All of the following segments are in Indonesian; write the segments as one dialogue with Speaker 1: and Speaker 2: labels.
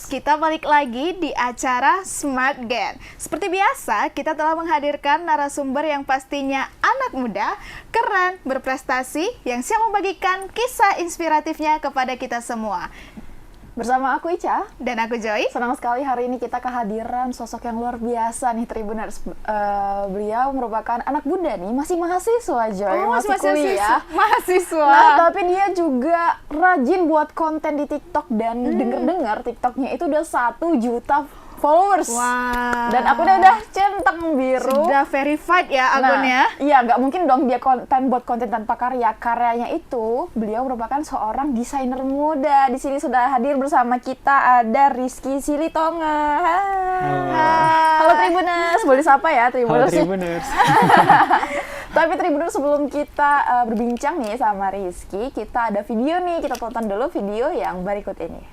Speaker 1: kita balik lagi di acara Smart Gen. Seperti biasa, kita telah menghadirkan narasumber yang pastinya anak muda, keren, berprestasi, yang siap membagikan kisah inspiratifnya kepada kita semua.
Speaker 2: Bersama aku Ica
Speaker 1: Dan aku Joy.
Speaker 2: Senang sekali hari ini kita kehadiran sosok yang luar biasa nih Tribuners. Beliau merupakan anak muda nih, masih mahasiswa Joy, masih kuliah.
Speaker 1: Mahasiswa.
Speaker 2: Nah, tapi dia juga rajin buat konten di TikTok dan denger-dengar TikToknya itu udah 1 juta followers.
Speaker 1: Wow.
Speaker 2: Dan aku udah centang biru.
Speaker 1: Sudah verified ya akunnya.
Speaker 2: Nah, iya, nggak mungkin dong dia buat konten tanpa karya. Karyanya itu, beliau merupakan seorang desainer muda. Di sini sudah hadir bersama kita ada Rizky Silitonga. Halo Tribuners, boleh sapa ya Tribuners?
Speaker 3: Halo Tribuners.
Speaker 2: Tapi Tribuners, sebelum kita berbincang nih sama Rizky, kita ada video nih. Kita tonton dulu video yang berikut ini.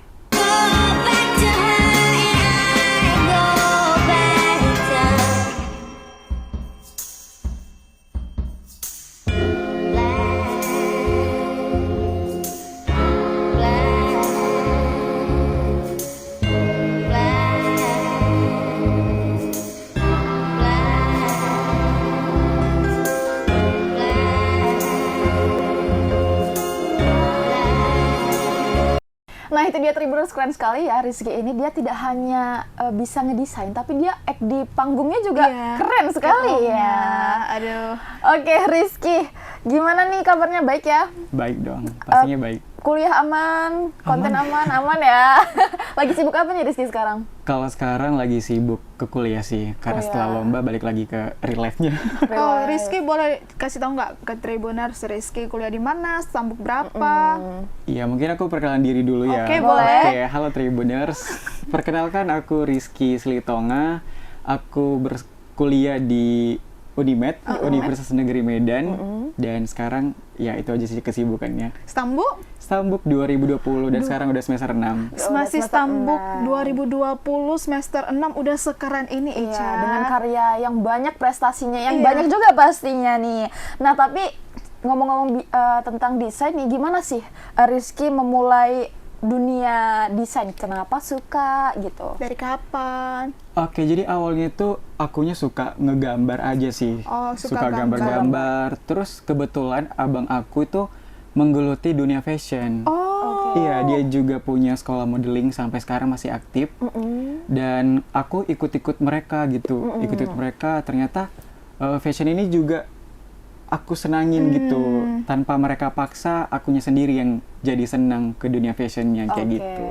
Speaker 2: Nah, itu dia Tribuners, keren sekali ya Rizky ini. Dia tidak hanya bisa ngedesain, tapi dia act di panggungnya juga keren sekali ya.
Speaker 1: Aduh.
Speaker 2: Oke Rizky, gimana nih kabarnya, baik ya?
Speaker 3: Baik dong, pastinya baik.
Speaker 2: Kuliah aman, konten aman ya. Lagi sibuk apa nih Rizky sekarang?
Speaker 3: Kalau sekarang lagi sibuk ke kuliah sih, karena setelah lomba balik lagi ke real life-nya.
Speaker 1: Oh, Rizky boleh kasih tahu nggak ke Tribuners, Rizky kuliah di mana, stambuk berapa?
Speaker 3: Iya, mungkin aku perkenalan diri dulu ya.
Speaker 1: Oke, boleh.
Speaker 3: Oke, halo Tribuners. Perkenalkan, aku Rizky Silitonga. Aku berkuliah di Unimed, Universitas Negeri Medan. Dan sekarang, ya itu aja sih kesibukannya.
Speaker 1: Stambuk?
Speaker 3: Stambuk 2020 dan sekarang udah semester 6.
Speaker 1: Masih Stambuk 2020 semester 6 udah sekeren ini
Speaker 2: Iya,
Speaker 1: Ica.
Speaker 2: dengan karya yang banyak, prestasinya yang banyak juga pastinya nih. Nah, tapi ngomong-ngomong tentang desain nih, gimana sih Rizky memulai dunia desain? Kenapa suka gitu?
Speaker 1: Dari kapan?
Speaker 3: Oke, jadi awalnya tuh akunya suka ngegambar aja sih.
Speaker 1: Oh, suka
Speaker 3: gambar-gambar. Terus kebetulan abang aku itu menggeluti dunia fashion.
Speaker 1: Oh.
Speaker 3: Iya, dia juga punya sekolah modeling sampai sekarang masih aktif. Dan aku ikut-ikut mereka gitu. Ikut-ikut mereka, ternyata fashion ini juga aku senangin gitu. Tanpa mereka paksa, akunya sendiri yang jadi senang ke dunia fashionnya kayak gitu.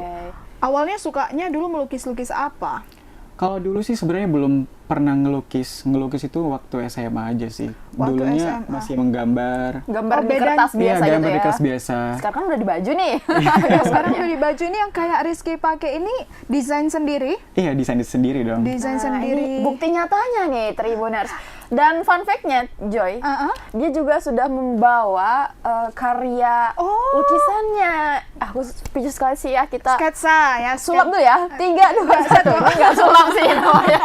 Speaker 1: Awalnya sukanya dulu melukis-lukis apa?
Speaker 3: Kalau dulu sih sebenarnya belum pernah ngelukis. Ngelukis itu waktu SMA aja sih.
Speaker 1: Waktu
Speaker 3: Dulunya
Speaker 1: SMA.
Speaker 3: masih menggambar.
Speaker 2: Gambar di
Speaker 1: bedanya-
Speaker 2: kertas biasa
Speaker 3: Iya, gambar
Speaker 2: gitu
Speaker 3: di
Speaker 2: ya.
Speaker 3: kertas biasa.
Speaker 2: Sekarang kan udah di baju nih.
Speaker 1: Sekarang udah di baju ini yang kayak Rizky pakai ini desain sendiri?
Speaker 3: Iya, desain sendiri dong.
Speaker 1: Desain
Speaker 2: Nah,
Speaker 1: sendiri.
Speaker 2: ini bukti nyatanya nih Tribuners. Dan fun fact-nya Joy, dia juga sudah membawa karya lukisannya. Aku speechless sekali sih ya, kita
Speaker 1: Sketsa ya.
Speaker 2: sulap dulu ya. 3, 2, 1. Enggak sulap sih namanya.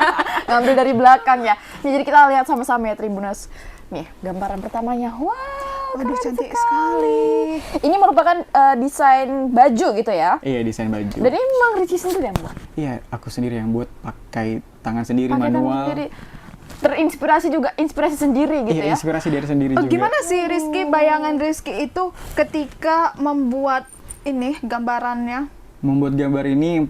Speaker 2: Ngambil dari belakang ya. Nih, jadi kita lihat sama-sama ya Tribuners. Nih, gambaran pertamanya. Wow,
Speaker 1: Waduh,
Speaker 2: keren
Speaker 1: cantik sekali.
Speaker 2: Ini merupakan desain baju gitu ya.
Speaker 3: Iya, desain baju.
Speaker 2: Dan ini memang Rizky sendiri yang buat.
Speaker 3: Iya, aku sendiri yang buat, pakai tangan sendiri,
Speaker 2: Pakai tangan
Speaker 3: manual.
Speaker 2: sendiri. Terinspirasi juga, inspirasi sendiri gitu
Speaker 3: Iya,
Speaker 2: ya.
Speaker 3: inspirasi dari sendiri juga.
Speaker 1: Gimana sih Rizky, bayangan Rizky itu ketika membuat ini gambarannya?
Speaker 3: Membuat gambar ini,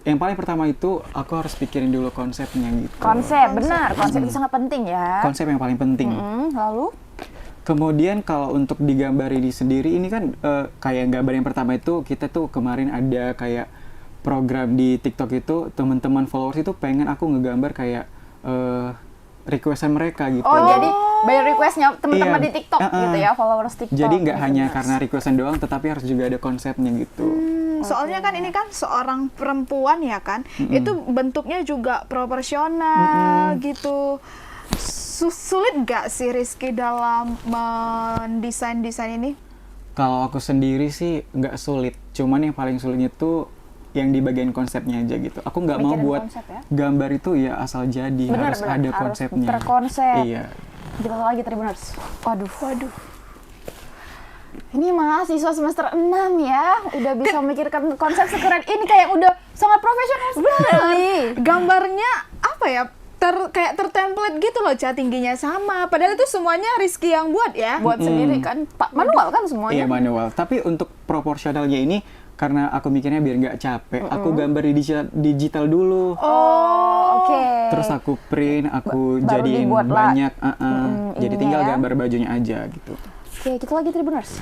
Speaker 3: yang paling pertama itu aku harus pikirin dulu konsepnya gitu.
Speaker 2: Konsep, benar. Konsep itu sangat penting ya.
Speaker 3: Konsep yang paling penting.
Speaker 2: Lalu?
Speaker 3: Kemudian kalau untuk digambar ini sendiri, ini kan kayak gambar yang pertama itu, kita tuh kemarin ada kayak program di TikTok itu, teman-teman followers itu pengen aku ngegambar kayak requestan mereka gitu.
Speaker 2: Oh, jadi by requestnya teman-teman
Speaker 3: Iya,
Speaker 2: di TikTok gitu ya, followers TikTok.
Speaker 3: Jadi nggak hanya
Speaker 2: Tribuners.
Speaker 3: karena requestan doang, tetapi harus juga ada konsepnya gitu.
Speaker 1: Soalnya kan ini kan seorang perempuan ya kan, itu bentuknya juga proporsional gitu. Sulit nggak sih Rizky dalam mendesain-desain ini?
Speaker 3: Kalau aku sendiri sih nggak sulit, cuman yang paling sulitnya tuh yang di bagian konsepnya aja gitu. Aku nggak mau
Speaker 2: Mikirin
Speaker 3: buat
Speaker 2: konsep ya?
Speaker 3: gambar itu ya asal jadi,
Speaker 2: Benar,
Speaker 3: harus
Speaker 2: benar.
Speaker 3: ada
Speaker 2: Harus
Speaker 3: konsepnya.
Speaker 2: berkonsep.
Speaker 3: Iya.
Speaker 2: Kita lihat lagi Tribuners. Waduh. Ini mahasiswa semester 6 ya, udah bisa memikirkan konsep sekeren ini, kayak udah sangat profesional sekali.
Speaker 1: Gambarnya apa ya? Kayak tertemplate gitu loh, cat tingginya sama. Padahal itu semuanya Rizky yang buat ya.
Speaker 2: Buat sendiri kan, manual kan
Speaker 3: Iya
Speaker 2: semuanya.
Speaker 3: manual. Tapi untuk proporsionalnya ini karena aku mikirnya biar nggak capek, aku gambar di digital dulu.
Speaker 2: Oh, oke.
Speaker 3: Terus aku print, aku
Speaker 2: Baru
Speaker 3: jadiin
Speaker 2: dibuat lah.
Speaker 3: banyak. Jadi
Speaker 2: ininya
Speaker 3: tinggal
Speaker 2: ya.
Speaker 3: gambar bajunya aja gitu.
Speaker 2: Oke, kita lagi Tribuners.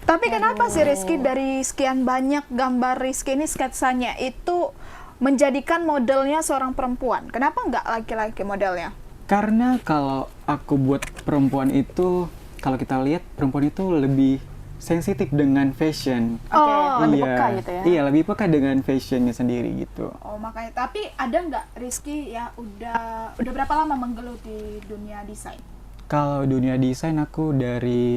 Speaker 1: Tapi kenapa sih Rizky dari sekian banyak gambar Rizky ini sketsanya itu menjadikan modelnya seorang perempuan? Kenapa nggak laki-laki modelnya?
Speaker 3: Karena kalau aku buat perempuan itu, kalau kita lihat perempuan itu lebih sensitif dengan fashion.
Speaker 1: Oh,
Speaker 2: lebih
Speaker 3: Iya.
Speaker 2: peka gitu ya.
Speaker 3: Iya, lebih peka dengan fashionnya sendiri gitu.
Speaker 1: Oh makanya. Tapi ada nggak Rizky ya udah berapa lama menggeluti dunia desain?
Speaker 3: Kalau dunia desain aku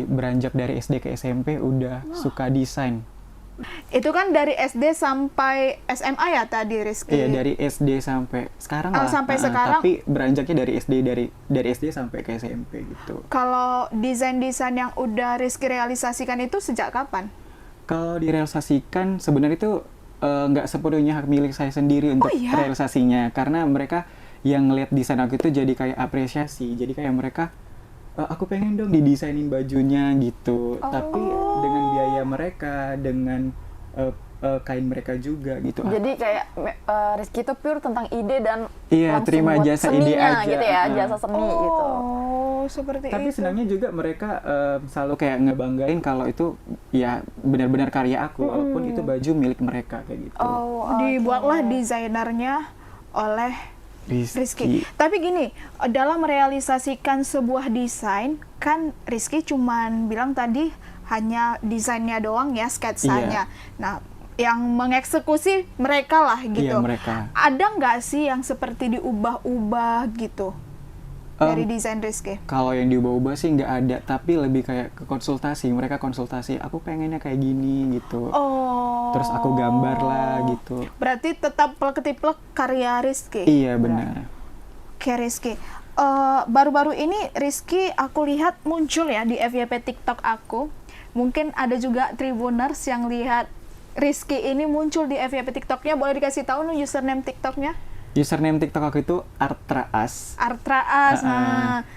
Speaker 3: beranjak dari SD ke SMP udah suka desain.
Speaker 1: Itu kan dari SD sampai SMA ya tadi Rizky?
Speaker 3: Iya, dari SD sampai sekarang lah.
Speaker 1: Sampai sekarang.
Speaker 3: Tapi beranjaknya dari SD sampai ke SMP gitu.
Speaker 1: Kalau desain-desain yang udah Rizky realisasikan itu sejak kapan?
Speaker 3: Kalau direalisasikan sebenarnya itu nggak sepenuhnya hak milik saya sendiri untuk
Speaker 1: iya?
Speaker 3: realisasinya, karena mereka yang ngeliat desain aku itu jadi kayak apresiasi, jadi kayak mereka aku pengen dong didesainin bajunya gitu, tapi dengan biaya mereka, dengan kain mereka juga gitu.
Speaker 2: Jadi kayak Rizky itu pure tentang ide dan
Speaker 3: Iya,
Speaker 2: langsung
Speaker 3: terima
Speaker 2: buat
Speaker 3: jasa
Speaker 2: seninya
Speaker 3: ide aja.
Speaker 2: gitu ya, jasa seni gitu.
Speaker 1: Oh, seperti
Speaker 3: Tapi
Speaker 1: itu.
Speaker 3: senangnya juga mereka selalu kayak ngebanggain kalau itu ya benar-benar karya aku, walaupun itu baju milik mereka kayak gitu.
Speaker 2: Oh,
Speaker 1: Dibuatlah desainernya oleh Rizky.
Speaker 3: Rizky.
Speaker 1: Tapi gini, dalam merealisasikan sebuah desain, kan Rizky cuman bilang tadi hanya desainnya doang ya, sketsanya. Nah, yang mengeksekusi mereka lah gitu.
Speaker 3: Iya, mereka.
Speaker 1: Ada nggak sih yang seperti diubah-ubah gitu dari desain Rizky?
Speaker 3: Kalau yang diubah-ubah sih nggak ada, tapi lebih kayak ke konsultasi. Mereka konsultasi, aku pengennya kayak gini gitu.
Speaker 1: Oh.
Speaker 3: Terus aku gambar lah gitu.
Speaker 1: Berarti tetap plek-ketiplek karya Rizky?
Speaker 3: Iya benar.
Speaker 1: Oke Rizky, baru-baru ini Rizky aku lihat muncul ya di FYP TikTok aku. Mungkin ada juga Tribuners yang lihat Rizky ini muncul di FYP TikToknya. Boleh dikasih tahu nih username TikToknya?
Speaker 3: Username TikTok aku itu Artraas.
Speaker 1: Artraas. Nah,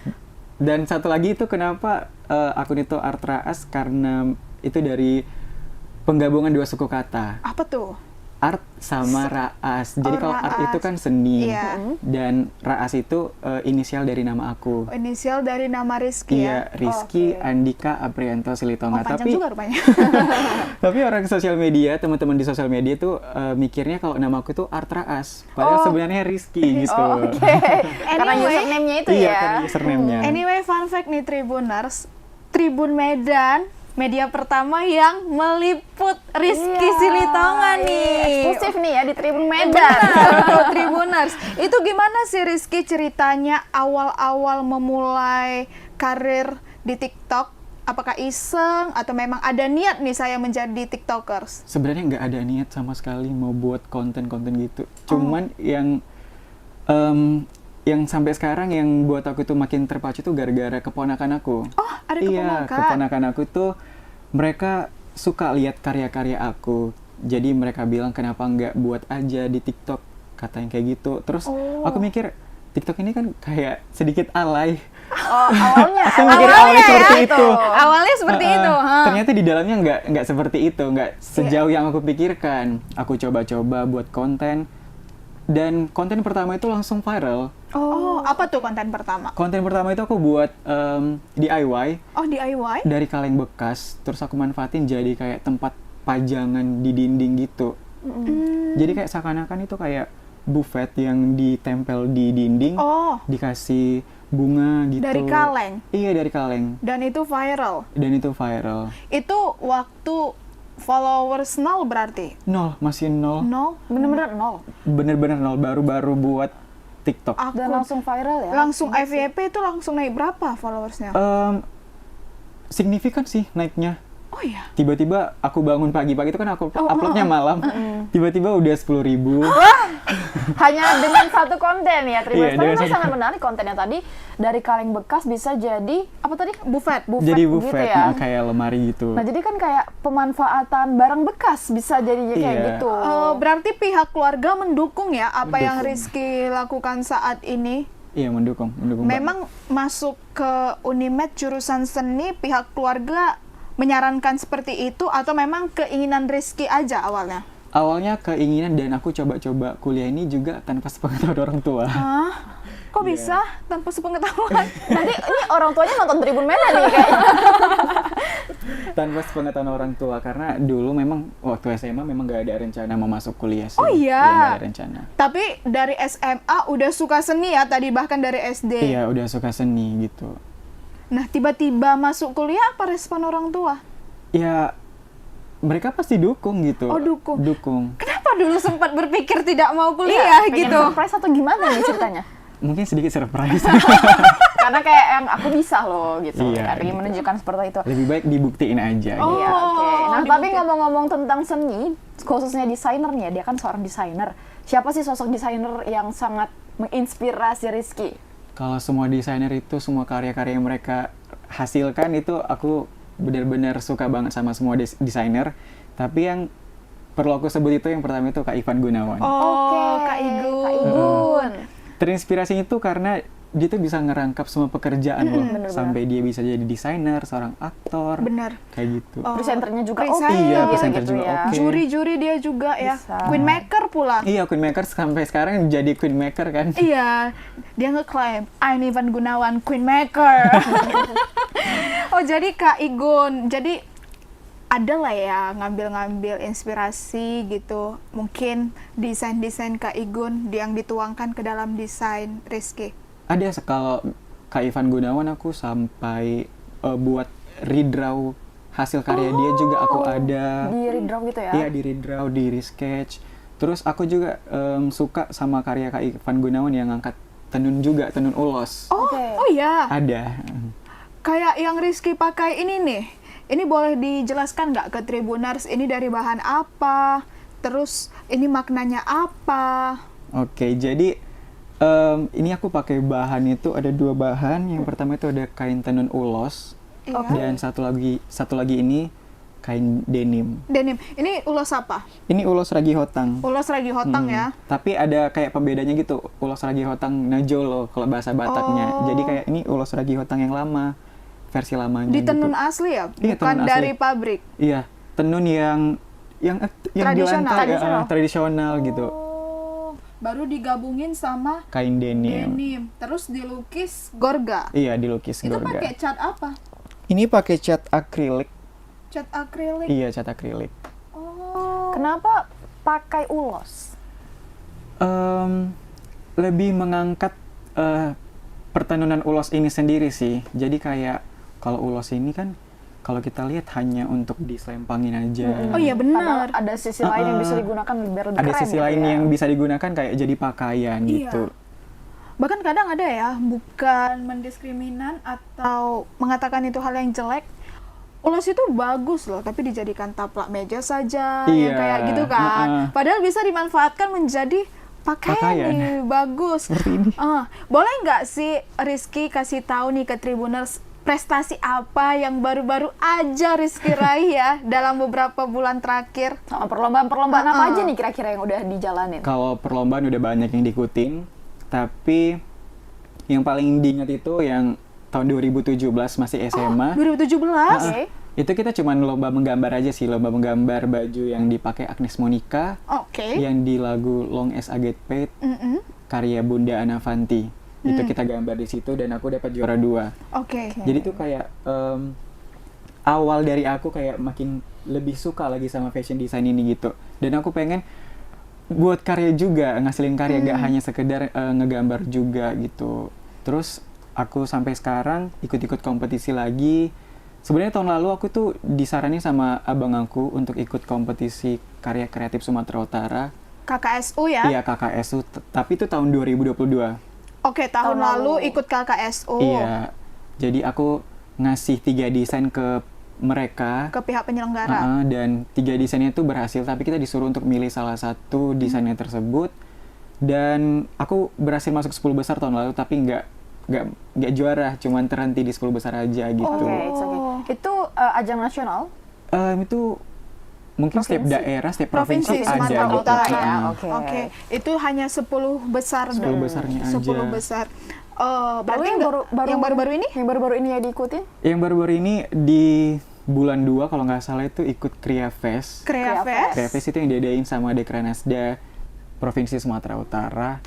Speaker 3: Dan satu lagi itu kenapa akun itu Artraas, karena itu dari penggabungan dua suku kata.
Speaker 1: apa tuh?
Speaker 3: Art sama raas. Jadi kalau art
Speaker 1: raas.
Speaker 3: itu kan seni,
Speaker 1: Iya.
Speaker 3: dan raas itu inisial dari nama aku.
Speaker 1: Inisial dari nama Rizky
Speaker 3: Iya,
Speaker 1: ya?
Speaker 3: Rizky
Speaker 1: Oke.
Speaker 3: Andika Aprianto Silitonga.
Speaker 1: Panjang
Speaker 3: Tapi
Speaker 1: juga rupanya.
Speaker 3: tapi orang sosial media, teman-teman di sosial media tuh mikirnya kalau nama aku tuh Art Raas, padahal sebenarnya Rizky gitu.
Speaker 2: Oh, oke. Karena
Speaker 1: Anyway.
Speaker 2: username-nya itu
Speaker 3: Iya,
Speaker 2: ya.
Speaker 3: kan username-nya.
Speaker 1: Anyway, fun fact nih Tribuners, Tribun Medan, media pertama yang meliput Rizky
Speaker 2: Iya,
Speaker 1: Silitonga nih.
Speaker 2: Eksklusif nih ya di Tribun Medan.
Speaker 1: Benar, Tribuners. Itu gimana sih Rizky ceritanya awal-awal memulai karir di TikTok? Apakah iseng atau memang ada niat nih saya menjadi TikTokers?
Speaker 3: Sebenarnya nggak ada niat sama sekali mau buat konten-konten gitu. Cuman yang sampai sekarang yang buat aku tuh makin terpacu tuh gara-gara keponakan aku.
Speaker 1: Oh, ada
Speaker 3: Iya,
Speaker 1: keponakan.
Speaker 3: keponakan aku tuh mereka suka lihat karya-karya aku. Jadi mereka bilang kenapa nggak buat aja di TikTok, katanya kayak gitu. Terus aku mikir TikTok ini kan kayak sedikit alay.
Speaker 2: Oh, awalnya.
Speaker 3: Aku mikir awalnya seperti itu.
Speaker 1: Awalnya seperti itu.
Speaker 3: Ternyata di dalamnya nggak seperti itu, nggak sejauh yang aku pikirkan. Aku coba-coba buat konten, dan konten pertama itu langsung viral.
Speaker 1: Oh, apa tuh konten pertama?
Speaker 3: Konten pertama itu aku buat DIY
Speaker 1: Oh, DIY?
Speaker 3: dari kaleng bekas, terus aku manfaatin jadi kayak tempat pajangan di dinding gitu. Jadi kayak seakan-akan itu kayak buffet yang ditempel di dinding,
Speaker 1: Oh,
Speaker 3: dikasih bunga gitu.
Speaker 1: dari kaleng?
Speaker 3: Iya, dari kaleng.
Speaker 1: Dan itu viral?
Speaker 3: Dan itu viral.
Speaker 1: Itu waktu followers 0 berarti?
Speaker 3: Masih nol.
Speaker 1: 0?
Speaker 2: Bener-bener nol.
Speaker 3: Bener-bener nol, baru-baru buat TikTok.
Speaker 2: Dan langsung viral ya.
Speaker 1: Langsung FYP itu langsung naik berapa followersnya?
Speaker 3: Signifikan sih naiknya.
Speaker 1: Oh iya.
Speaker 3: Tiba-tiba aku bangun pagi-pagi itu kan aku uploadnya malam. Tiba-tiba udah 10.000.
Speaker 2: Hanya dengan satu konten ya,
Speaker 3: Iya,
Speaker 2: Tribuners. Tapi
Speaker 3: dengan
Speaker 2: memang
Speaker 3: satu-
Speaker 2: sangat menarik kontennya tadi. Dari kaleng bekas bisa jadi, apa tadi?
Speaker 1: Buffet.
Speaker 3: Jadi
Speaker 2: gitu
Speaker 3: buffet,
Speaker 2: ya.
Speaker 3: kayak lemari gitu.
Speaker 2: Nah, jadi kan kayak pemanfaatan barang bekas bisa jadinya kayak
Speaker 3: Iya.
Speaker 2: gitu.
Speaker 1: Berarti pihak keluarga mendukung ya apa yang
Speaker 3: Mendukung.
Speaker 1: Rizky lakukan saat ini?
Speaker 3: Iya, mendukung banget.
Speaker 1: Memang masuk ke Unimed jurusan seni, pihak keluarga menyarankan seperti itu atau memang keinginan Rizky aja awalnya?
Speaker 3: Awalnya keinginan dan aku coba-coba kuliah ini juga tanpa sepengetahuan orang tua.
Speaker 1: Hah? Kok
Speaker 3: Iya.
Speaker 1: bisa tanpa sepengetahuan?
Speaker 2: Nanti ini orang tuanya nonton Tribun Merah nih kayaknya.
Speaker 3: Tanpa sepengetahuan orang tua, karena dulu memang waktu SMA memang gak ada rencana mau masuk kuliah sih.
Speaker 1: Oh iya.
Speaker 3: Nggak ada rencana.
Speaker 1: Tapi dari SMA udah suka seni ya tadi, bahkan dari SD.
Speaker 3: Iya, udah suka seni gitu.
Speaker 1: Nah, tiba-tiba masuk kuliah, apa respon orang tua?
Speaker 3: Ya, mereka pasti dukung gitu.
Speaker 1: Oh, dukung.
Speaker 3: Dukung.
Speaker 1: Kenapa dulu sempat berpikir tidak mau kuliah
Speaker 2: Pengen
Speaker 1: gitu?
Speaker 2: surprise atau gimana nih ceritanya?
Speaker 3: Mungkin sedikit surprise.
Speaker 2: Karena kayak yang aku bisa loh gitu.
Speaker 3: Iya,
Speaker 2: Kayak
Speaker 3: gitu.
Speaker 2: menunjukkan seperti itu.
Speaker 3: Lebih baik dibuktiin aja.
Speaker 1: Oh.
Speaker 3: gitu.
Speaker 2: Iya, oke. Nah,
Speaker 1: dibuktiin.
Speaker 2: tapi ngomong-ngomong tentang seni, khususnya desainernya, dia kan seorang desainer. Siapa sih sosok desainer yang sangat menginspirasi Rizky?
Speaker 3: Kalau semua desainer itu, semua karya-karya yang mereka hasilkan itu aku benar-benar suka banget sama semua desainer. Tapi yang perlu aku sebut itu yang pertama itu Kak Ivan Gunawan.
Speaker 1: Oh, Kak Igun.
Speaker 2: Kak Igun.
Speaker 3: Terinspirasinya itu karena dia tuh bisa ngerangkap semua pekerjaan loh.
Speaker 2: bener-bener.
Speaker 3: Sampai dia bisa jadi desainer, seorang aktor.
Speaker 1: Benar.
Speaker 3: Kayak gitu.
Speaker 1: Oh,
Speaker 2: Presenternya juga
Speaker 1: presenter.
Speaker 2: oke.
Speaker 3: Iya,
Speaker 2: gitu
Speaker 3: presenter
Speaker 2: ya.
Speaker 3: juga oke.
Speaker 1: Juri-juri dia juga ya.
Speaker 2: Bisa.
Speaker 1: Queen maker pula.
Speaker 3: Iya, Queenmaker sampai sekarang jadi Queenmaker kan.
Speaker 1: Iya, dia ngeklaim I'm Ivan Gunawan Queen Maker. Oh, jadi Kak Igun, jadi ada lah ya ngambil-ngambil inspirasi gitu. Mungkin desain-desain Kak Igun yang dituangkan ke dalam desain Rizky.
Speaker 3: Ada kalau Kak Ivan Gunawan aku sampai buat redraw hasil karya dia juga aku ada.
Speaker 2: Di redraw gitu ya?
Speaker 3: Iya, di redraw, di resketch. Terus aku juga suka sama karya Kak Ivan Gunawan yang ngangkat tenun juga, tenun ulos.
Speaker 1: Oh,
Speaker 2: Oke.
Speaker 1: oh ya.
Speaker 3: Ada.
Speaker 1: Kayak yang Rizky pakai ini nih. Ini boleh dijelaskan nggak ke Tribuners ini dari bahan apa? Terus ini maknanya apa?
Speaker 3: Oke, jadi ini aku pakai bahan itu ada 2 bahan. Yang pertama itu ada kain tenun ulos.
Speaker 1: Iya.
Speaker 3: Dan satu lagi ini kain denim.
Speaker 1: Denim. Ini ulos apa?
Speaker 3: Ini ulos ragi hotang.
Speaker 1: Ulos ragi hotang ya.
Speaker 3: Tapi ada kayak pembedanya gitu. Ulos ragi hotang najolo kalau bahasa Bataknya.
Speaker 1: Oh.
Speaker 3: Jadi kayak ini ulos ragi hotang yang lama, versi lamanya
Speaker 1: Ditenun
Speaker 3: gitu.
Speaker 1: asli ya?
Speaker 3: Iya,
Speaker 1: Bukan
Speaker 3: tenun asli.
Speaker 1: dari pabrik.
Speaker 3: Iya, tenun yang
Speaker 1: Tradisional.
Speaker 3: di lantai, tradisional gitu.
Speaker 1: Oh, baru digabungin sama
Speaker 3: Kain denim.
Speaker 1: denim. Terus dilukis gorga.
Speaker 3: Iya, dilukis
Speaker 1: Itu
Speaker 3: gorga.
Speaker 1: pakai cat apa?
Speaker 3: Ini pakai cat akrilik.
Speaker 1: Cat akrilik.
Speaker 3: Iya, cat akrilik.
Speaker 1: Oh.
Speaker 2: Kenapa pakai ulos?
Speaker 3: Lebih mengangkat pertenunan ulos ini sendiri sih. Jadi kayak kalau ulos ini kan kalau kita lihat hanya untuk diselempangin aja.
Speaker 1: Oh iya benar.
Speaker 2: Padahal ada sisi lain yang bisa digunakan biar lebih
Speaker 3: Ada
Speaker 2: keren
Speaker 3: sisi
Speaker 2: gitu
Speaker 3: lain
Speaker 2: ya.
Speaker 3: yang bisa digunakan kayak jadi pakaian
Speaker 1: Iya.
Speaker 3: gitu.
Speaker 1: Bahkan kadang ada ya, bukan mendiskriminan atau mengatakan itu hal yang jelek. Ulos itu bagus loh, tapi dijadikan taplak meja saja, yang
Speaker 3: Iya,
Speaker 1: kayak gitu kan. Padahal bisa dimanfaatkan menjadi pakaian
Speaker 3: Pakaian.
Speaker 1: nih, bagus.
Speaker 3: Seperti ini.
Speaker 1: Boleh nggak sih Rizky kasih tahu nih ke Tribuners prestasi apa yang baru-baru aja Rizky raih ya dalam beberapa bulan terakhir?
Speaker 2: Sama perlombaan-perlombaan apa aja nih kira-kira yang udah dijalanin?
Speaker 3: Kalau perlombaan udah banyak yang diikutin, tapi yang paling diingat itu yang tahun 2017 masih SMA.
Speaker 1: 2017?
Speaker 2: Oke.
Speaker 3: Itu kita cuman lomba menggambar aja sih, lomba menggambar baju yang dipakai Agnes Monica,
Speaker 1: Oke.
Speaker 3: yang di lagu Long as I Get Paid,
Speaker 1: Mm-mm.
Speaker 3: karya Bunda Anavanti. Itu kita gambar di situ dan aku dapat juara 2.
Speaker 1: Oke.
Speaker 3: Jadi tuh kayak awal dari aku kayak makin lebih suka lagi sama fashion design ini gitu. Dan aku pengen buat karya juga, ngasilin karya, gak hanya sekedar ngegambar juga gitu. Terus aku sampai sekarang ikut-ikut kompetisi lagi. Sebenarnya tahun lalu aku tuh disaranin sama abang aku untuk ikut kompetisi karya kreatif Sumatera Utara.
Speaker 1: KKSU ya?
Speaker 3: Iya, KKSU, tapi itu tahun 2022.
Speaker 1: Oke, tahun
Speaker 2: Tahun
Speaker 1: lalu
Speaker 2: lalu.
Speaker 1: ikut KKSU.
Speaker 3: Iya. Jadi aku ngasih 3 desain ke mereka.
Speaker 1: Ke pihak penyelenggara.
Speaker 3: Dan 3 desainnya itu berhasil, tapi kita disuruh untuk milih salah satu desainnya tersebut. Dan aku berhasil masuk 10 besar tahun lalu, tapi nggak juara, cuman terhenti di 10 besar aja gitu.
Speaker 2: Oke, it's okay. Itu ajang nasional?
Speaker 3: Itu mungkin setiap
Speaker 2: Provinsi?
Speaker 3: daerah, setiap
Speaker 1: Provinsi
Speaker 3: provinsi ada
Speaker 1: Sumatera
Speaker 3: gitu.
Speaker 1: Utara ya.
Speaker 2: Oke.
Speaker 1: Oke, itu hanya 10 besar.
Speaker 3: 10 besarnya
Speaker 1: 10
Speaker 3: aja.
Speaker 1: besar.
Speaker 2: Lalu
Speaker 1: Berarti
Speaker 2: yang
Speaker 1: yang baru-baru ini?
Speaker 2: Yang baru-baru ini ya diikutin?
Speaker 3: Yang baru-baru ini di bulan 2 kalau nggak salah itu ikut Kria Fest.
Speaker 1: Kria Fest.
Speaker 3: Kria Fest itu yang diadain sama Dekranasda Provinsi Sumatera Utara.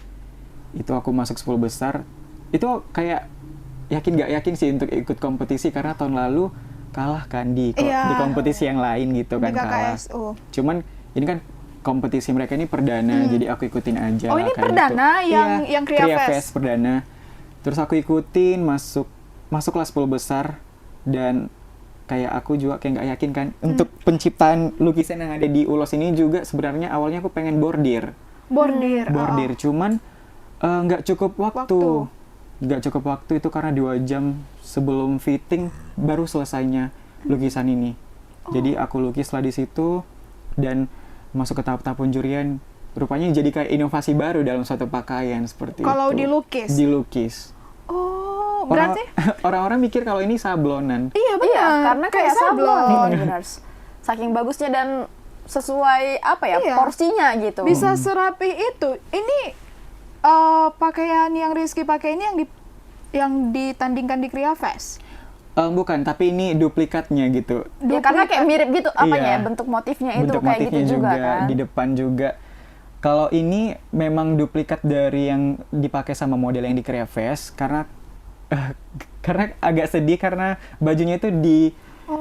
Speaker 3: Itu aku masuk 10 besar. Itu kayak yakin nggak yakin sih untuk ikut kompetisi karena tahun lalu kalah kan di kompetisi yang lain gitu kan,
Speaker 1: Di
Speaker 3: kalah.
Speaker 1: KKSU.
Speaker 3: Cuman ini kan kompetisi mereka ini perdana, jadi aku ikutin aja.
Speaker 1: Oh,
Speaker 3: lah,
Speaker 1: ini
Speaker 3: kayak
Speaker 1: perdana
Speaker 3: gitu.
Speaker 1: yang
Speaker 3: Iya,
Speaker 1: Kria Fest?
Speaker 3: perdana. Terus aku ikutin, masuklah 10 besar, dan kayak aku juga kayak nggak yakin kan untuk penciptaan lukisan yang ada di ulos ini juga sebenarnya awalnya aku pengen bordir, cuman nggak cukup waktu. Nggak cukup waktu itu karena 2 jam sebelum fitting baru selesainya lukisan ini. Jadi aku lukislah di situ dan masuk ke tahap-tahap penjurian. Rupanya jadi kayak inovasi baru dalam suatu pakaian seperti
Speaker 1: Kalau
Speaker 3: itu.
Speaker 1: dilukis? Oh, berarti?
Speaker 3: Orang-orang mikir kalau ini sablonan.
Speaker 1: Iya benar.
Speaker 2: Iya, karena kayak sablon nih, benar. Saking bagusnya dan sesuai porsinya gitu.
Speaker 1: Bisa serapi itu. Ini pakaian yang Rizky pakai ini yang ditandingkan di Kria Fest?
Speaker 3: Bukan, tapi ini duplikatnya gitu.
Speaker 2: Ya karena kayak mirip gitu apanya
Speaker 3: Iya.
Speaker 2: bentuk motifnya itu
Speaker 3: Bentuk
Speaker 2: kayak
Speaker 3: motifnya
Speaker 2: gitu juga kan.
Speaker 3: di depan juga. Kalau ini memang duplikat dari yang dipakai sama model yang di Kria Fest karena agak sedih karena bajunya itu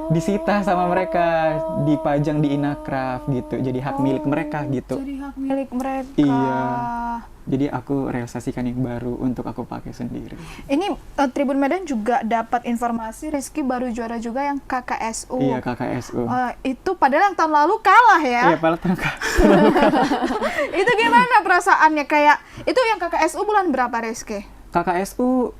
Speaker 3: disita sama mereka, dipajang di Inacraft gitu. Jadi hak milik mereka gitu.
Speaker 1: Jadi hak milik mereka.
Speaker 3: Iya. Jadi aku realisasikan yang baru untuk aku pakai sendiri.
Speaker 1: Ini Tribun Medan juga dapat informasi Rizky baru juara juga yang KKSU.
Speaker 3: Iya, KKSU.
Speaker 1: Itu padahal yang tahun lalu kalah ya.
Speaker 3: Iya, padahal
Speaker 1: Itu gimana perasaannya? Kayak itu yang KKSU bulan berapa Rizky?
Speaker 3: KKSU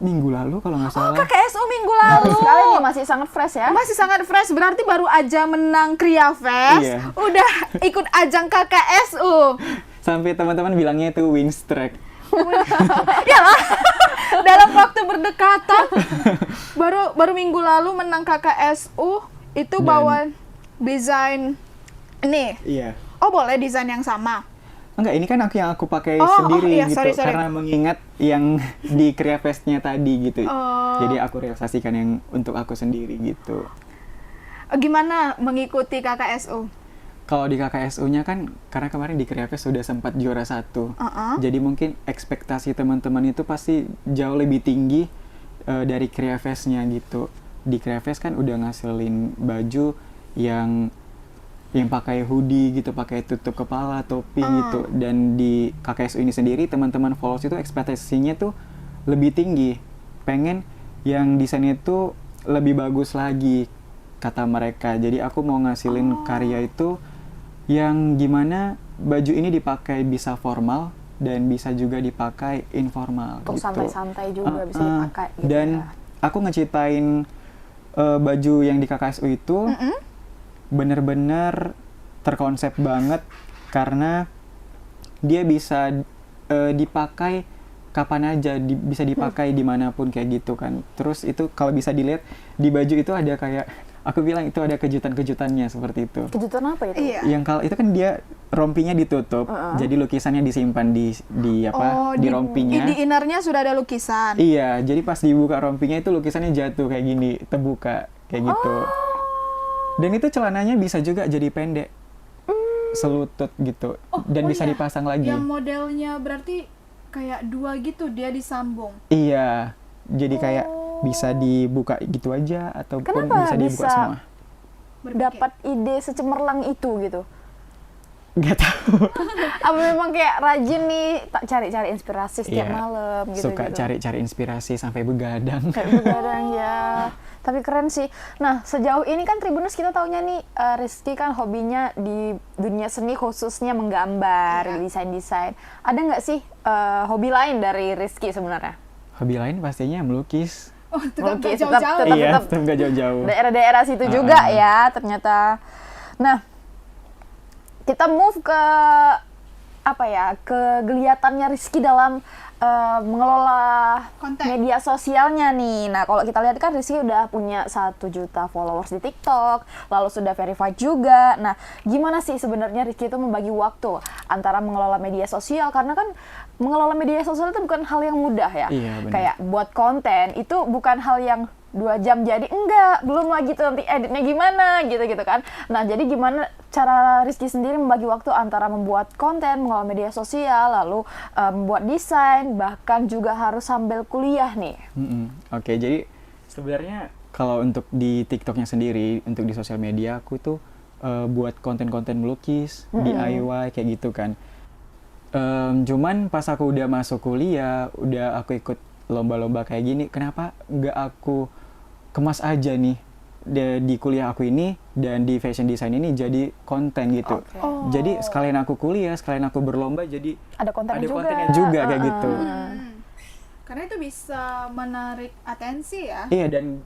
Speaker 3: minggu lalu kalau nggak salah.
Speaker 1: KKSU minggu lalu.
Speaker 2: Sekali nih masih sangat fresh ya.
Speaker 1: Masih sangat fresh, berarti baru aja menang Kria Fest,
Speaker 3: Iya.
Speaker 1: udah ikut ajang KKSU.
Speaker 3: Sampai teman-teman bilangnya itu winstrek.
Speaker 1: Yalah, dalam waktu berdekatan, baru minggu lalu menang KKSU, itu bawa desain ini.
Speaker 3: Iya.
Speaker 1: Oh boleh desain yang sama?
Speaker 3: Enggak, ini kan yang aku pakai
Speaker 1: Oh,
Speaker 3: sendiri
Speaker 1: iya,
Speaker 3: gitu.
Speaker 1: sorry.
Speaker 3: Karena mengingat yang di Kria Fest-nya tadi gitu.
Speaker 1: Oh.
Speaker 3: Jadi aku realisasikan yang untuk aku sendiri gitu.
Speaker 1: Gimana mengikuti KKSU?
Speaker 3: Kalau di KKSU-nya kan, karena kemarin di Kria Fest sudah sempat juara 1. Jadi mungkin ekspektasi teman-teman itu pasti jauh lebih tinggi dari Kria Fest-nya gitu. Di Kria Fest kan udah ngasilin baju yang pakai hoodie gitu, pakai tutup kepala, topi gitu. Dan di KKSU ini sendiri teman-teman followers itu ekspektasinya tuh lebih tinggi. Pengen yang desainnya itu lebih bagus lagi kata mereka. Jadi aku mau ngasilin karya itu yang gimana baju ini dipakai bisa formal dan bisa juga dipakai informal
Speaker 2: Untuk
Speaker 3: gitu.
Speaker 2: santai-santai juga bisa dipakai gitu.
Speaker 3: Dan
Speaker 2: ya.
Speaker 3: aku ngeceritain baju yang di KKSU itu bener-bener terkonsep banget karena dia bisa dipakai kapan aja, bisa dipakai dimanapun kayak gitu kan. Terus itu kalau bisa dilihat di baju itu ada kayak, aku bilang itu ada kejutan-kejutannya seperti itu.
Speaker 2: Kejutan apa itu?
Speaker 1: Iya.
Speaker 3: Yang kalau itu kan dia rompinya ditutup, jadi lukisannya disimpan di rompinya.
Speaker 1: Di innernya sudah ada lukisan.
Speaker 3: Iya, jadi pas dibuka rompinya itu lukisannya jatuh kayak gini, terbuka kayak gitu. Dan itu celananya bisa juga jadi pendek, selutut gitu, dan bisa
Speaker 1: iya.
Speaker 3: dipasang lagi.
Speaker 1: Yang modelnya berarti kayak 2 gitu, dia disambung.
Speaker 3: Iya, jadi kayak bisa dibuka gitu aja ataupun
Speaker 2: Kenapa
Speaker 3: bisa dibuka
Speaker 2: bisa
Speaker 3: semua.
Speaker 2: dapat ide secemerlang itu gitu?
Speaker 3: Gak tahu.
Speaker 2: Apa memang kayak rajin nih cari-cari inspirasi setiap
Speaker 3: Iya,
Speaker 2: malam gitu?
Speaker 3: suka cari-cari inspirasi sampai begadang.
Speaker 2: Kayak begadang ya. Tapi keren sih. Nah, sejauh ini kan Tribuners kita taunya nih Rizky kan hobinya di dunia seni khususnya menggambar, desain-desain. Ada nggak sih hobi lain dari Rizky sebenarnya?
Speaker 3: Hobi lain pastinya melukis.
Speaker 1: Oh, tetap nggak
Speaker 2: Melukis,
Speaker 1: jauh-jauh.
Speaker 2: tetap-
Speaker 3: Iya, tetap nggak jauh-jauh.
Speaker 2: daerah-daerah situ juga ya ternyata. Nah, kita move ke apa ya, kegiatannya Rizky dalam mengelola
Speaker 1: Konten.
Speaker 2: media sosialnya nih. Nah, kalau kita lihat kan Rizky udah punya 1 juta followers di TikTok, lalu sudah verified juga. Nah, gimana sih sebenarnya Rizky itu membagi waktu antara mengelola media sosial? Karena kan mengelola media sosial itu bukan hal yang mudah ya.
Speaker 3: Iya, benar.
Speaker 2: Kayak buat konten itu bukan hal yang 2 jam jadi, enggak, belum lagi tuh nanti editnya gimana gitu kan. Nah, jadi gimana cara Rizky sendiri membagi waktu antara membuat konten, mengelola media sosial, lalu membuat desain, bahkan juga harus sambil kuliah nih.
Speaker 3: Oke, jadi sebenarnya kalau untuk di TikToknya sendiri, untuk di sosial media, aku tuh buat konten-konten melukis, DIY kayak gitu kan. Cuman pas aku udah masuk kuliah, udah aku ikut lomba-lomba kayak gini, kenapa nggak aku kemas aja nih di kuliah aku ini dan di fashion design ini jadi konten gitu.
Speaker 2: Oke.
Speaker 1: Oh.
Speaker 3: Jadi sekalian aku kuliah, sekalian aku berlomba, jadi
Speaker 2: Ada kontennya juga.
Speaker 3: kontennya juga kayak gitu.
Speaker 1: Karena itu bisa menarik atensi ya.
Speaker 3: Iya, dan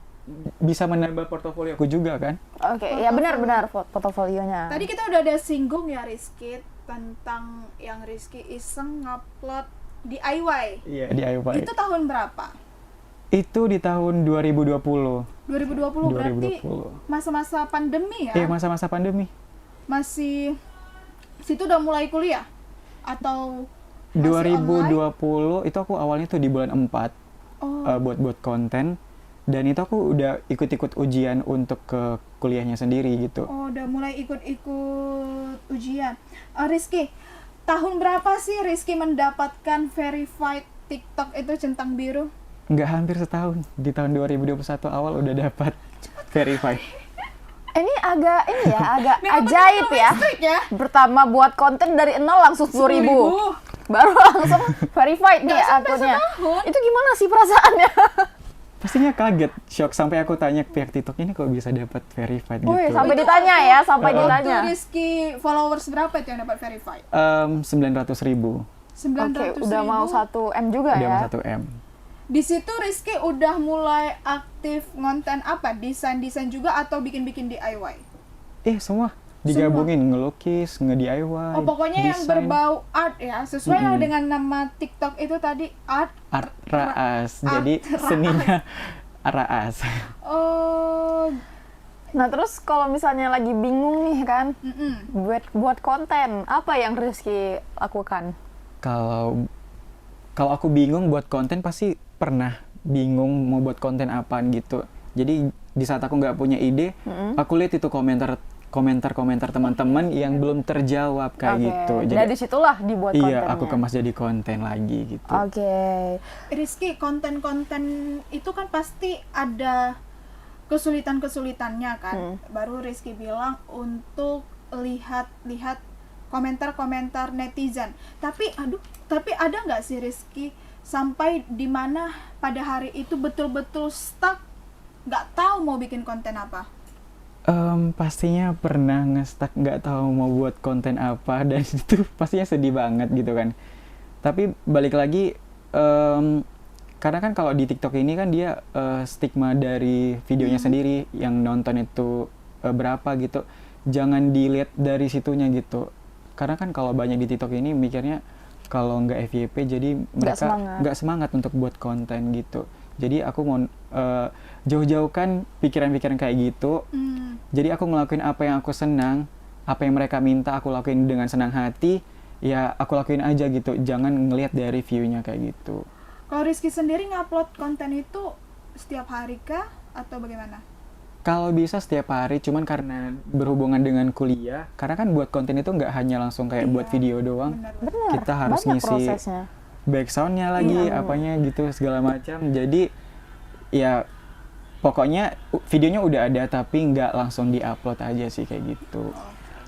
Speaker 3: bisa menambah portofolio aku juga kan.
Speaker 2: Oke, ya benar-benar portofolionya.
Speaker 1: Tadi kita udah ada singgung ya Rizky tentang yang Rizky iseng ngupload DIY.
Speaker 3: Iya, DIY.
Speaker 1: Itu tahun berapa?
Speaker 3: Itu di tahun 2020.
Speaker 1: 2020 berarti
Speaker 3: 2020.
Speaker 1: masa-masa pandemi ya?
Speaker 3: Iya, masa-masa pandemi.
Speaker 1: Masih situ udah mulai kuliah atau masih online?
Speaker 3: 2020 itu aku awalnya tuh di bulan 4
Speaker 1: Oh.
Speaker 3: buat konten, dan itu aku udah ikut-ikut ujian untuk ke kuliahnya sendiri gitu.
Speaker 1: Oh, udah mulai ikut-ikut ujian. Rizky, tahun berapa sih Rizky mendapatkan verified TikTok itu centang biru?
Speaker 3: Nggak, hampir setahun. Di tahun 2021 awal udah dapat verified.
Speaker 2: Ini agak
Speaker 1: Memang
Speaker 2: ajaib
Speaker 1: betul
Speaker 2: ya.
Speaker 1: listrik ya.
Speaker 2: Pertama buat konten dari 0 langsung 10.000.
Speaker 1: 10.000.
Speaker 2: Baru langsung verified nih
Speaker 1: Nggak sampai
Speaker 2: akunnya.
Speaker 1: setahun.
Speaker 2: Itu gimana sih perasaannya?
Speaker 3: Pastinya kaget, shock, sampai aku tanya ke pihak TikTok ini kok bisa dapat verified gitu.
Speaker 2: Wih, sampai ditanya ya, sampai
Speaker 1: Waktu
Speaker 2: ditanya.
Speaker 1: Rizky followers berapa itu yang dapat verified?
Speaker 3: 900.000.
Speaker 1: 900.000.
Speaker 2: Oke, udah mau 1M juga
Speaker 3: Udah
Speaker 2: ya.
Speaker 3: mau 1M.
Speaker 1: Di situ Rizky udah mulai aktif ngonten apa? Desain-desain juga atau bikin-bikin DIY?
Speaker 3: Semua digabungin, ngelukis, nge-DIY.
Speaker 1: Oh, pokoknya yang
Speaker 3: desain.
Speaker 1: berbau art ya. Sesuai dengan nama TikTok itu tadi, art.
Speaker 3: Art Raas.
Speaker 1: Art
Speaker 3: Jadi
Speaker 1: Raas.
Speaker 3: seninya Raas.
Speaker 1: Oh,
Speaker 2: Nah, terus kalau misalnya lagi bingung nih kan,
Speaker 1: mm-mm.
Speaker 2: buat konten, apa yang Rizky lakukan?
Speaker 3: Kalau aku bingung buat konten, pasti pernah bingung mau buat konten apaan gitu. Jadi di saat aku nggak punya ide, aku lihat itu komentar teman-teman yang belum terjawab kayak
Speaker 2: Oke,
Speaker 3: gitu.
Speaker 2: dari situlah dibuat kontennya.
Speaker 3: Iya, aku kemas jadi konten lagi gitu.
Speaker 2: Oke.
Speaker 1: Rizky, konten-konten itu kan pasti ada kesulitan-kesulitannya kan. Baru Rizky bilang untuk lihat komentar-komentar netizen. Tapi ada nggak sih Rizky sampai di mana pada hari itu betul-betul stuck, nggak tahu mau bikin konten apa?
Speaker 3: Pastinya pernah nge-stuck, nggak tahu mau buat konten apa, dan itu pastinya sedih banget gitu kan. Tapi balik lagi, karena kan kalau di TikTok ini kan dia stigma dari videonya sendiri, yang nonton itu berapa gitu. Jangan dilihat dari situnya gitu. Karena kan kalau banyak di TikTok ini mikirnya kalau nggak FYP jadi mereka nggak semangat untuk buat konten gitu. Jadi aku mau jauh-jauhkan pikiran-pikiran kayak gitu. Jadi aku ngelakuin apa yang aku senang, apa yang mereka minta aku lakuin dengan senang hati. Ya aku lakuin aja gitu. Jangan ngelihat dari view-nya kayak gitu.
Speaker 1: Kalau Rizky sendiri ngupload konten itu setiap hari kah atau bagaimana?
Speaker 3: Kalau bisa setiap hari, cuman karena berhubungan dengan kuliah, karena kan buat konten itu nggak hanya langsung kayak buat video doang.
Speaker 2: Benar.
Speaker 3: Kita harus
Speaker 2: banyak
Speaker 3: ngisi
Speaker 2: prosesnya.
Speaker 3: backsoundnya lagi, apanya gitu segala macam. Jadi ya pokoknya videonya udah ada tapi nggak langsung diupload aja sih kayak gitu.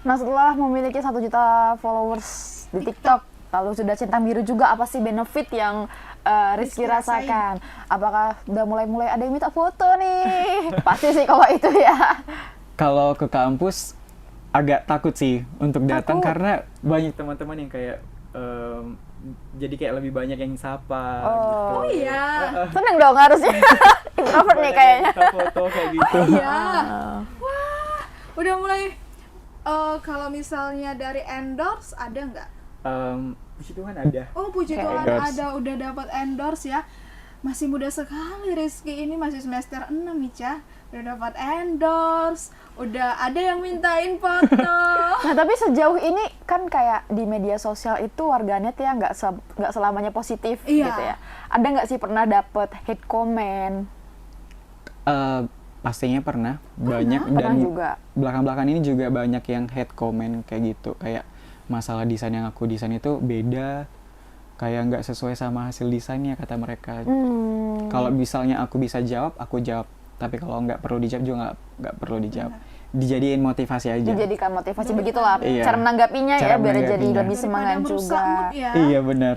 Speaker 2: Nah, setelah memiliki 1 juta followers di TikTok, lalu sudah centang biru juga, apa sih benefit yang Rizky rasakan? Apakah udah mulai ada yang minta foto nih? Pasti sih kalau itu ya.
Speaker 3: Kalau ke kampus agak takut sih untuk datang,
Speaker 2: Takut.
Speaker 3: karena banyak teman-teman yang kayak jadi kayak lebih banyak yang sapa
Speaker 2: Oh.
Speaker 3: gitu.
Speaker 1: Oh iya.
Speaker 2: Seneng dong harusnya. Introvert nih
Speaker 3: Banyak
Speaker 2: kayaknya.
Speaker 3: yang foto kayak gitu.
Speaker 1: Iya. Wah, udah mulai. Kalau misalnya dari endorse ada nggak?
Speaker 3: Puji Tuhan ada.
Speaker 1: Oh, puji
Speaker 2: Kayak
Speaker 1: Tuhan
Speaker 3: endorse.
Speaker 1: ada, udah dapat endorse ya. Masih muda sekali Rizky ini, masih semester 6 Ica. Udah dapat endorse, udah ada yang mintain foto.
Speaker 2: Nah tapi sejauh ini kan kayak di media sosial itu warganet ya nggak selamanya positif
Speaker 1: Iya.
Speaker 2: gitu ya. Ada nggak sih pernah dapet hate comment?
Speaker 3: Pastinya pernah banyak
Speaker 2: Pernah
Speaker 3: dan
Speaker 2: juga.
Speaker 3: belakang-belakang ini juga banyak yang hate comment kayak gitu, kayak masalah desain yang aku desain itu beda, kayak nggak sesuai sama hasil desainnya kata mereka. Kalau misalnya aku bisa jawab, aku jawab, tapi kalau nggak perlu dijawab juga nggak perlu dijawab. Dijadiin motivasi aja.
Speaker 2: Dijadikan motivasi begitulah
Speaker 3: Iya.
Speaker 2: cara menanggapinya
Speaker 3: Cara
Speaker 2: ya biar jadi
Speaker 3: menanggapinya.
Speaker 2: lebih semangat
Speaker 1: Daripada merusak
Speaker 2: juga.
Speaker 1: mood ya.
Speaker 3: Iya benar.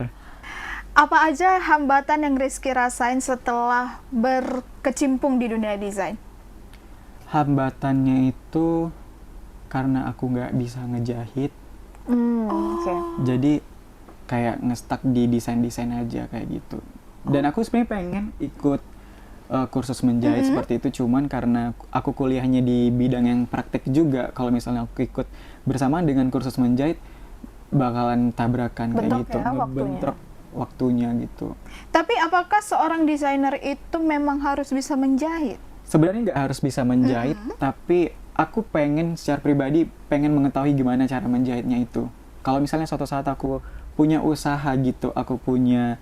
Speaker 1: Apa aja hambatan yang Rizky rasain setelah berkecimpung di dunia desain?
Speaker 3: Hambatannya itu karena aku nggak bisa ngejahit,
Speaker 2: Oke.
Speaker 3: jadi kayak ngestak di desain-desain aja kayak gitu. Dan aku sebenarnya pengen ikut kursus menjahit seperti itu, cuman karena aku kuliahnya di bidang yang praktek juga, kalau misalnya aku ikut bersamaan dengan kursus menjahit bakalan tabrakan kayak
Speaker 2: Bentrok
Speaker 3: gitu,
Speaker 2: ya waktunya.
Speaker 3: bentrok waktunya gitu.
Speaker 1: Tapi apakah seorang desainer itu memang harus bisa menjahit?
Speaker 3: Sebenarnya nggak harus bisa menjahit, tapi aku pengen secara pribadi pengen mengetahui gimana cara menjahitnya itu. Kalau misalnya suatu saat aku punya usaha gitu, aku punya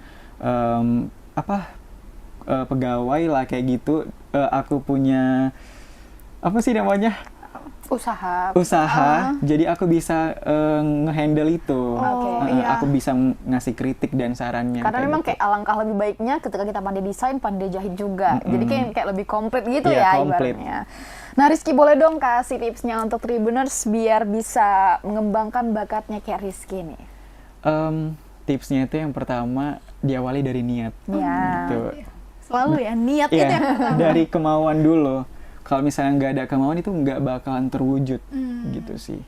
Speaker 3: pegawai lah kayak gitu, aku punya apa sih namanya
Speaker 2: Usaha.
Speaker 3: jadi aku bisa ngehandle itu.
Speaker 2: Oke,
Speaker 1: iya.
Speaker 3: Aku bisa ngasih kritik dan sarannya.
Speaker 2: Karena memang
Speaker 3: gitu.
Speaker 2: kayak alangkah lebih baiknya ketika kita pandai desain, pandai jahit juga. Jadi kayak lebih komplit gitu
Speaker 3: Iya,
Speaker 2: ya
Speaker 3: komplit.
Speaker 2: ibaratnya. Nah Rizky boleh dong kasih tipsnya untuk Tribuners biar bisa mengembangkan bakatnya kayak Rizky nih.
Speaker 3: Tipsnya itu yang pertama diawali dari niat.
Speaker 2: Ya.
Speaker 3: Gitu.
Speaker 1: Selalu ya, niat itu
Speaker 3: Iya,
Speaker 1: yang pertama.
Speaker 3: dari kemauan dulu. Kalau misalnya nggak ada kemauan itu nggak bakalan terwujud, gitu sih.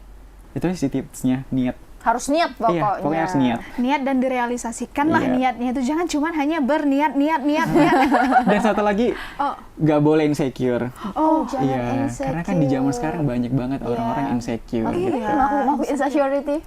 Speaker 3: Itu sih tipsnya, niat.
Speaker 2: Harus niat pokoknya.
Speaker 3: Iya, pokoknya harus niat.
Speaker 1: Niat dan direalisasikanlah
Speaker 3: Iya.
Speaker 1: niatnya itu. Jangan cuma hanya berniat.
Speaker 3: Dan satu lagi,
Speaker 1: Oh.
Speaker 3: nggak boleh insecure.
Speaker 2: Oh, jangan
Speaker 3: Iya,
Speaker 2: insecure.
Speaker 3: karena kan di zaman sekarang banyak banget orang-orang insecure gitu.
Speaker 2: Maaf insecurity.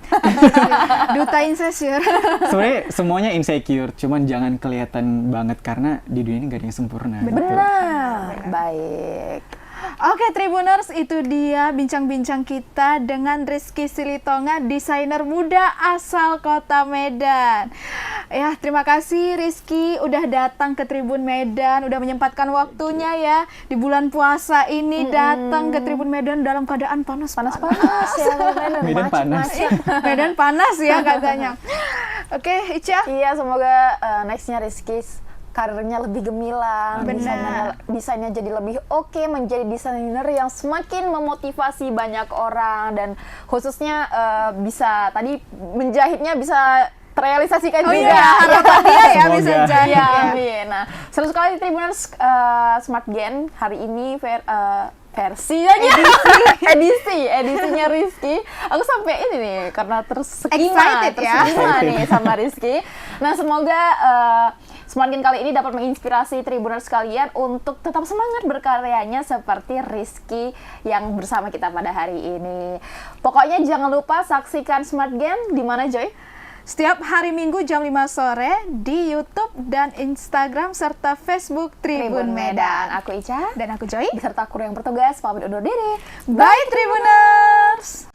Speaker 1: Duta insecure.
Speaker 3: Sebenarnya semuanya insecure, cuman jangan kelihatan banget karena di dunia ini nggak ada yang sempurna. Gitu.
Speaker 2: Benar. Baik.
Speaker 1: Oke Tribuners, itu dia bincang-bincang kita dengan Rizky Silitonga, desainer muda asal Kota Medan. Ya, terima kasih Rizky udah datang ke Tribun Medan, udah menyempatkan waktunya ya di bulan puasa ini datang ke Tribun Medan dalam keadaan panas-panas.
Speaker 2: Ya,
Speaker 3: Medan panas.
Speaker 1: Medan panas ya katanya. Oke, Ica.
Speaker 2: Iya, semoga nextnya Rizky karirnya lebih gemilang,
Speaker 1: Benar.
Speaker 2: desainnya jadi lebih oke, menjadi desainer yang semakin memotivasi banyak orang dan khususnya bisa tadi menjahitnya bisa terrealisasikan
Speaker 1: Oh
Speaker 2: juga.
Speaker 1: iya, harapan dia ya
Speaker 3: Semoga.
Speaker 1: bisa jadi.
Speaker 2: Iya,
Speaker 1: ya.
Speaker 2: amin. Nah, seru sekali Tribuners Smart Gen hari ini edisinya Rizky. Aku sampai ini nih karena
Speaker 1: Excited ya.
Speaker 2: terkesima nih sama Rizky. Nah, semoga Smart Gen kali ini dapat menginspirasi Tribuners sekalian untuk tetap semangat berkaryanya seperti Rizky yang bersama kita pada hari ini. Pokoknya jangan lupa saksikan Smart Gen di mana Joy?
Speaker 1: Setiap hari Minggu jam 5 sore di YouTube dan Instagram serta Facebook Tribun Medan.
Speaker 2: Aku Ica
Speaker 1: Dan aku Joy.
Speaker 2: beserta kru yang bertugas pamit undur diri.
Speaker 1: Bye Tribuners!